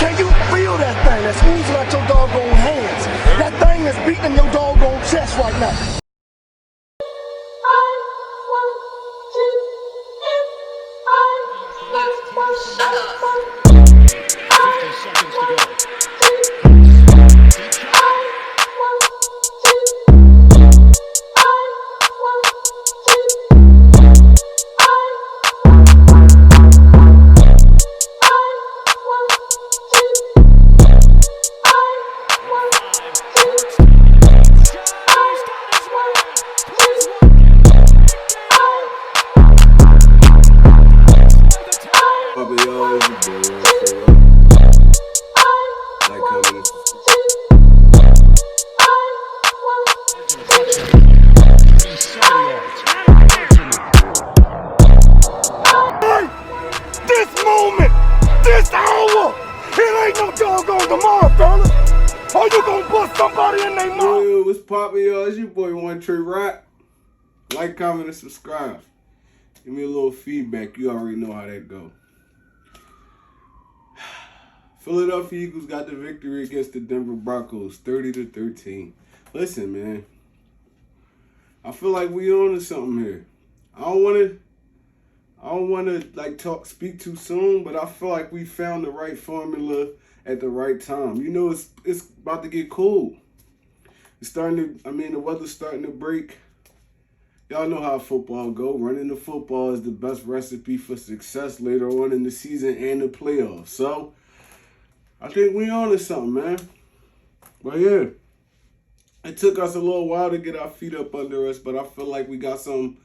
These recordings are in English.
Can you feel that thing that's oozing out your doggone hands? That thing is beating your doggone chest right now. Shut up. 50 seconds to go. This moment, this hour, it ain't no doggone tomorrow, fella. Are you gonna bust somebody in their mouth? Yo, what's poppin', y'all? It's your boy One Tree Rock. Like, comment, and subscribe. Give me a little feedback. You already know how that go. Philadelphia Eagles got the victory against the Denver Broncos, 30-13. Listen, man. I feel like we on to something here. I don't want to speak too soon, but I feel like we found the right formula at the right time. You know, it's about to get cold. The weather's starting to break. Y'all know how football go. Running the football is the best recipe for success later on in the season and the playoffs. So, I think we on to something, man. But yeah, it took us a little while to get our feet up under us, but I feel like we got something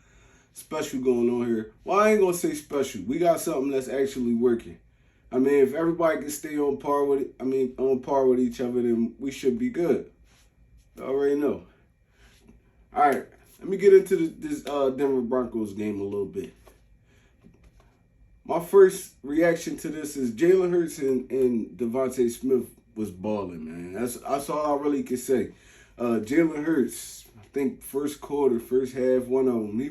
special going on here. Well, I ain't gonna say special. We got something that's actually working. I mean, if everybody can stay on par with each other, then we should be good. You already know. All right, let me get into this Denver Broncos game a little bit. My first reaction to this is Jalen Hurts and Devontae Smith was balling, man. That's all I really can say. Jalen Hurts, I think first quarter, first half, one of them, he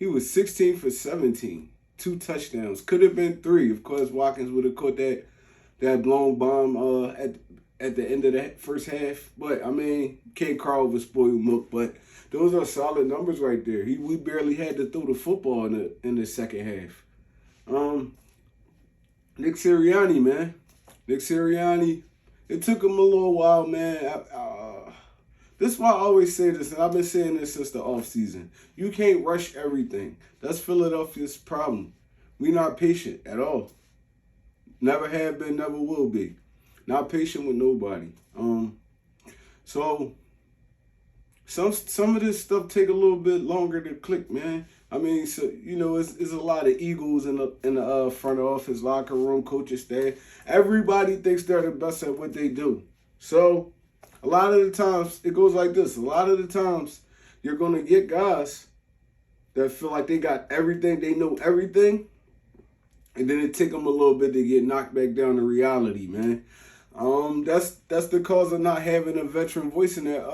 was 16 for 17, 2 touchdowns. Could have been 3. Of course, Watkins would have caught that blown bomb at the end of the first half. But I mean, can't cry over spoiled milk. But those are solid numbers right there. We barely had to throw the football in the second half. Nick Sirianni, man. Nick Sirianni. It took him a little while, man. This is why I always say this, and I've been saying this since the offseason. You can't rush everything. That's Philadelphia's problem. We not patient at all. Never have been, never will be. Not patient with nobody. So some of this stuff take a little bit longer to click, man. I mean, so you know, it's a lot of egos in the front office, locker room, coaching staff. Everybody thinks they're the best at what they do. So a lot of the times it goes like this. A lot of the times you're gonna get guys that feel like they got everything, they know everything, and then it take them a little bit to get knocked back down to reality, man. That's the cause of not having a veteran voice in their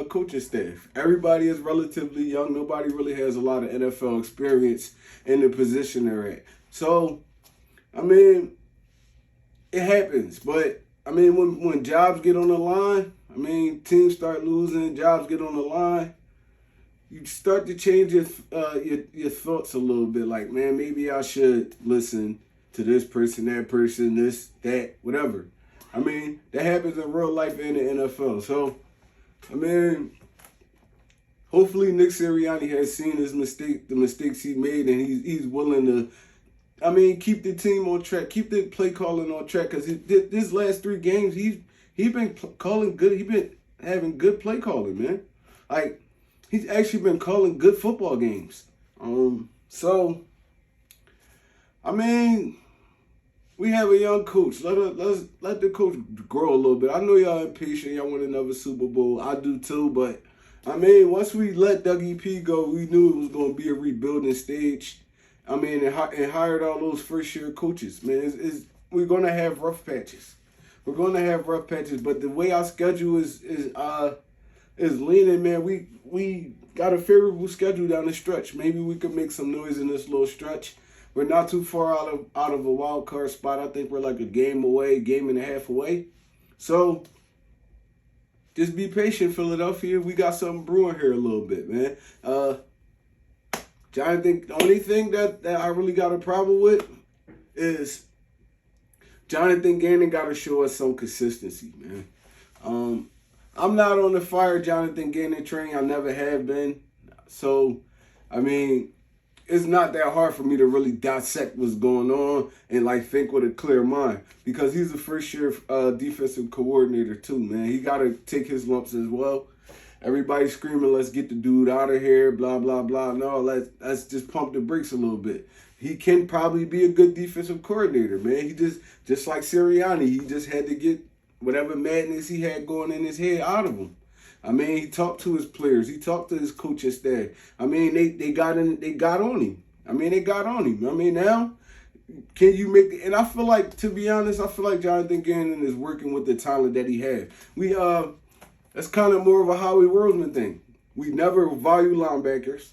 coaching staff. Everybody is relatively young. Nobody really has a lot of NFL experience in the position they're at. So, I mean, it happens. But I mean, when jobs get on the line, I mean, teams start losing, jobs get on the line, you start to change your thoughts a little bit. Like, man, maybe I should listen to this person, that person, this, that, whatever. I mean, that happens in real life and the NFL. So, I mean, hopefully Nick Sirianni has seen his the mistakes he made, and he's willing to, I mean, keep the team on track, keep the play calling on track. Because this last 3 games, he's been calling good. He's been having good play calling, man. Like, he's actually been calling good football games. So, I mean, we have a young coach. Let the coach grow a little bit. I know y'all impatient. Y'all want another Super Bowl. I do too. But, I mean, once we let Dougie P go, we knew it was going to be a rebuilding stage. I mean, and hired all those first-year coaches. Man, we're going to have rough patches. We're going to have rough patches. But the way our schedule is leaning, man, we got a favorable schedule down the stretch. Maybe we could make some noise in this little stretch. We're not too far out of a wild card spot. I think we're like a game and a half away. So just be patient, Philadelphia. We got something brewing here a little bit, man. Jonathan, the only thing that I really got a problem with is Jonathan Gannon got to show us some consistency, man. I'm not on the fire Jonathan Gannon train. I never have been. So, I mean, it's not that hard for me to really dissect what's going on and like think with a clear mind, because he's a first-year defensive coordinator too, man. He got to take his lumps as well. Everybody's screaming, "Let's get the dude out of here!" Blah blah blah. No, let's just pump the brakes a little bit. He can probably be a good defensive coordinator, man. He just like Sirianni, he just had to get whatever madness he had going in his head out of him. I mean, he talked to his players. He talked to his coaching staff. I mean, they got on him. I mean, they got on him. I mean, now, can you make – and I feel like, to be honest, I feel like Jonathan Gannon is working with the talent that he has. That's kind of more of a Howie Roseman thing. We never value linebackers.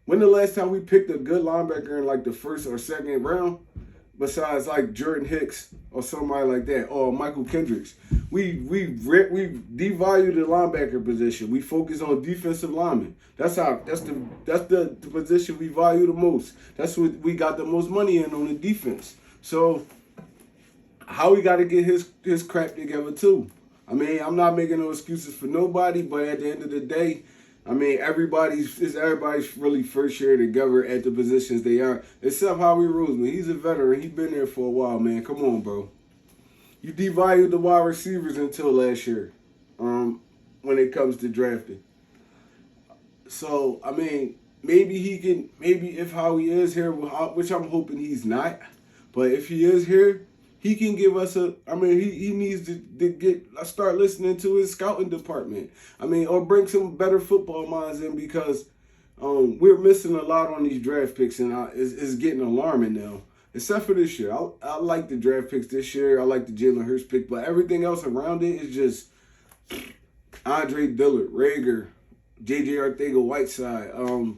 When the last time we picked a good linebacker in like the first or second round, besides like Jordan Hicks or somebody like that, or Michael Kendricks? We devalue the linebacker position. We focus on defensive linemen. That's the position we value the most. That's what we got the most money in on the defense. So Howie got to get his crap together too. I mean, I'm not making no excuses for nobody, but at the end of the day, I mean, everybody's really first year together at the positions they are, except Howie Roseman. He's a veteran. He's been there for a while, man. Come on, bro. You devalued the wide receivers until last year when it comes to drafting. So, I mean, maybe if Howie is here, which I'm hoping he's not, but if he is here, he can give us he needs to start listening to his scouting department. I mean, or bring some better football minds in, because we're missing a lot on these draft picks, and it's getting alarming now. Except for this year. I like the draft picks this year. I like the Jalen Hurts pick, but everything else around it is just Andre Dillard, Rager, J.J. Arcega-Whiteside. A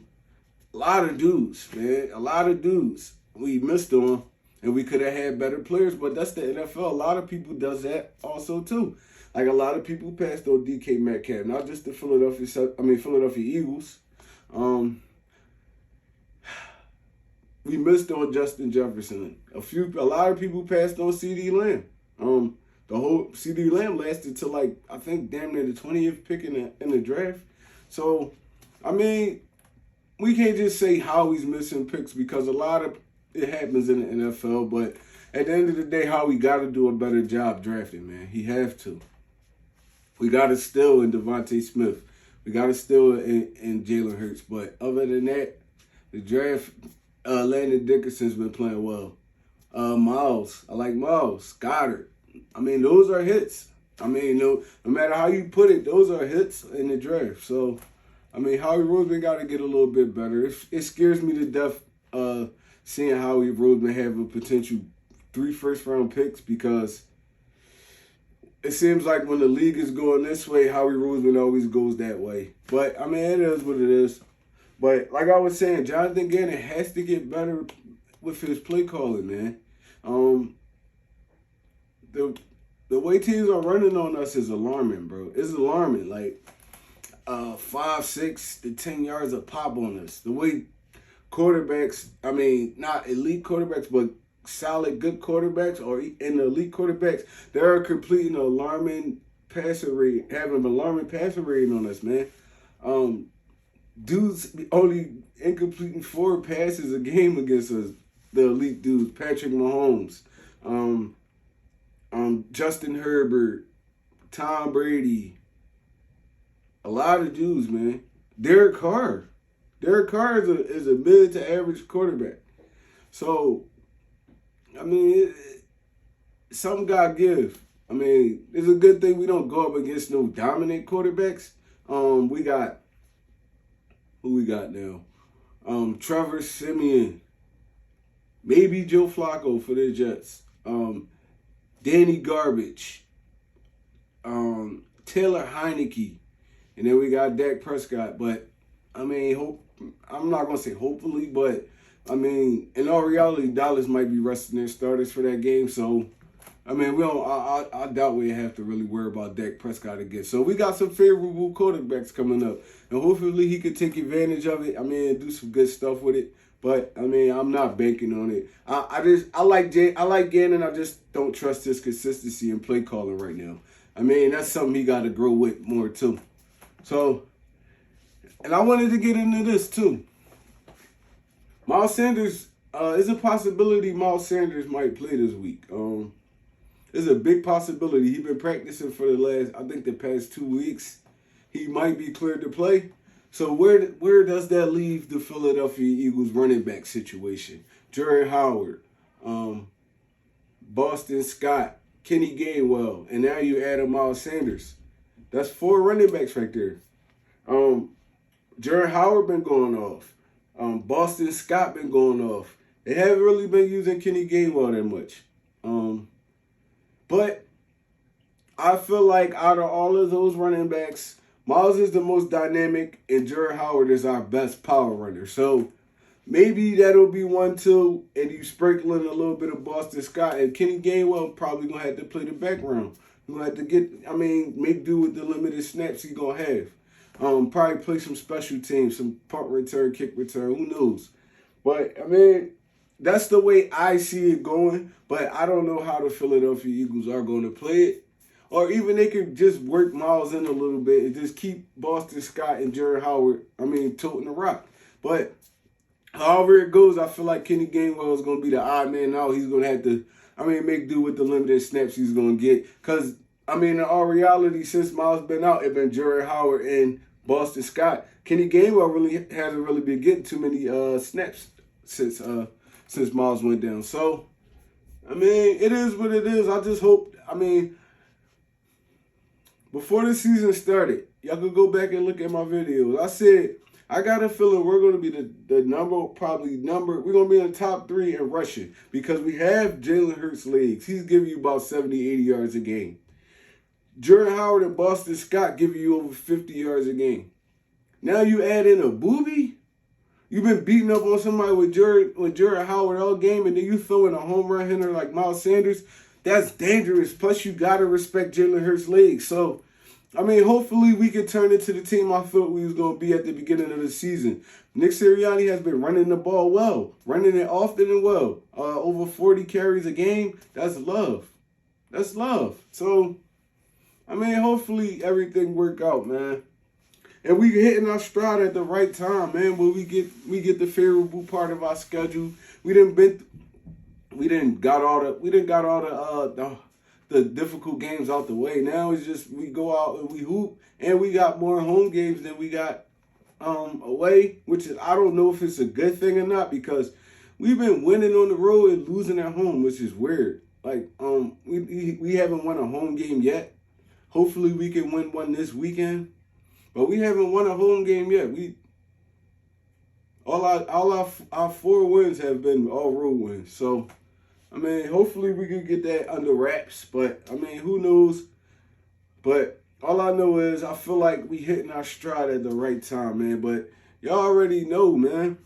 lot of dudes, man. A lot of dudes. We missed on. And we could have had better players, but that's the NFL. A lot of people does that also too. Like a lot of people passed on DK Metcalf, not just the Philadelphia Eagles. We missed on Justin Jefferson. A lot of people passed on CeeDee Lamb. The whole CeeDee Lamb lasted to like, I think damn near the 20th pick in the draft. So, I mean, we can't just say Howie's missing picks, because a lot of it happens in the NFL, but at the end of the day, Howie got to do a better job drafting, man. He have to. We got to steal in Devontae Smith. We got to steal in Jalen Hurts. But other than that, the draft, Landon Dickerson's been playing well. Miles, I like Miles. Goddard. I mean, those are hits. I mean, no matter how you put it, those are hits in the draft. So, I mean, Howie Roseman got to get a little bit better. It scares me to death seeing Howie Roseman have a potential 3 first-round picks, because it seems like when the league is going this way, Howie Roseman always goes that way. But, I mean, it is what it is. But, like I was saying, Jonathan Gannon has to get better with his play calling, man. The way teams are running on us is alarming, bro. It's alarming. Like, 5, 6 to 10 yards a pop on us. The way quarterbacks, I mean, not elite quarterbacks, but solid, good quarterbacks, or in the elite quarterbacks, they're completing an alarming passer rate, having an alarming passer rating on us, man. Dudes only incompleting 4 passes a game against us, the elite dudes. Patrick Mahomes, Justin Herbert, Tom Brady, a lot of dudes, man. Derek Carr is a mid to average quarterback. So, I mean, something got to give. I mean, it's a good thing we don't go up against no dominant quarterbacks. We got, who we got now? Trevor Siemian. Maybe Joe Flacco for the Jets. Danny Garbage. Taylor Heineke. And then we got Dak Prescott. But, I mean, I'm not going to say hopefully, but I mean, in all reality, Dallas might be resting their starters for that game. So, I mean, we don't. I doubt we have to really worry about Dak Prescott again. So we got some favorable quarterbacks coming up, and hopefully he could take advantage of it. I mean, do some good stuff with it. But I mean, I'm not banking on it. I like Gannon. I just don't trust his consistency in play calling right now. I mean, that's something he got to grow with more too. So, and I wanted to get into this too. Miles Sanders, is a possibility Miles Sanders might play this week. It's a big possibility. He's been practicing for the past 2 weeks. He might be cleared to play. So where does that leave the Philadelphia Eagles running back situation? Jared Howard, Boston Scott, Kenny Gainwell, and now you add a Miles Sanders. That's 4 running backs right there. Jared Howard been going off. Boston Scott been going off. They haven't really been using Kenny Gainwell that much. But I feel like out of all of those running backs, Miles is the most dynamic, and Jared Howard is our best power runner. So maybe that'll be 1-2, and you sprinkle in a little bit of Boston Scott, and Kenny Gainwell probably gonna have to play the background. He's gonna have to make do with the limited snaps he's gonna have. Probably play some special teams, some punt return, kick return, who knows? But I mean, that's the way I see it going. But I don't know how the Philadelphia Eagles are going to play it. Or even they could just work Miles in a little bit and just keep Boston Scott and Jared Howard, toting the rock. But however it goes, I feel like Kenny Gainwell is going to be the odd man out. He's going to have to, make do with the limited snaps he's going to get. Because, in all reality, since Miles been out, it's been Jared Howard and Boston Scott. Kenny Gainwell hasn't really been getting too many snaps since Miles went down. So, it is what it is. I just hope, before the season started, y'all could go back and look at my videos. I said, I got a feeling we're going to be we're going to be in the top 3 in rushing because we have Jalen Hurts' legs. He's giving you about 70, 80 yards a game. Jared Howard and Boston Scott give you over 50 yards a game. Now you add in a booby? You've been beating up on somebody with Jared Howard all game, and then you throw in a home run hitter like Miles Sanders. That's dangerous. Plus, you got to respect Jalen Hurts' legs. So, hopefully we can turn into the team I thought we was going to be at the beginning of the season. Nick Sirianni has been running the ball well, running it often and well. Over 40 carries a game. That's love. That's love. So, hopefully everything work out, man. And we hitting our stride at the right time, man. Where we get the favorable part of our schedule. We didn't got all the difficult games out the way. Now it's just we go out and we hoop, and we got more home games than we got away, which is I don't know if it's a good thing or not because we've been winning on the road and losing at home, which is weird. Like we haven't won a home game yet. Hopefully we can win one this weekend. But we haven't won a home game yet. All our 4 wins have been all road wins. So, hopefully we can get that under wraps. But, who knows? But all I know is I feel like we hitting our stride at the right time, man. But y'all already know, man.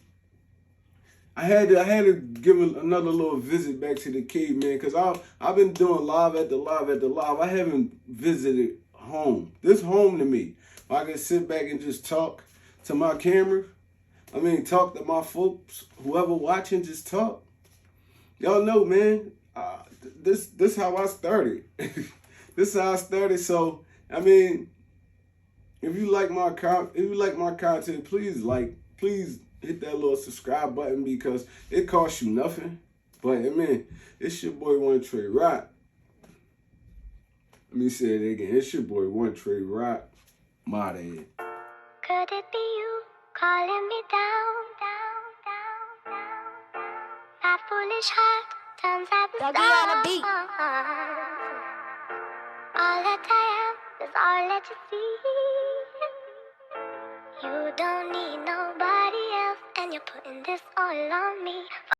I had to give another little visit back to the cave, man, because I've been doing live at the live. I haven't visited home. This home to me. I can sit back and just talk to my camera. Talk to my folks, whoever watching, just talk. Y'all know, man. This how I started. This is how I started. So, if you like my content, please hit that little subscribe button because it costs you nothing. But it's your boy One Trey Rock. Let me say it again. It's your boy One Trey Rock. My dad. Could it be you calling me down? My foolish heart turns out the beat. All that I am is all that you see. You don't need nobody else, and you're putting this all on me.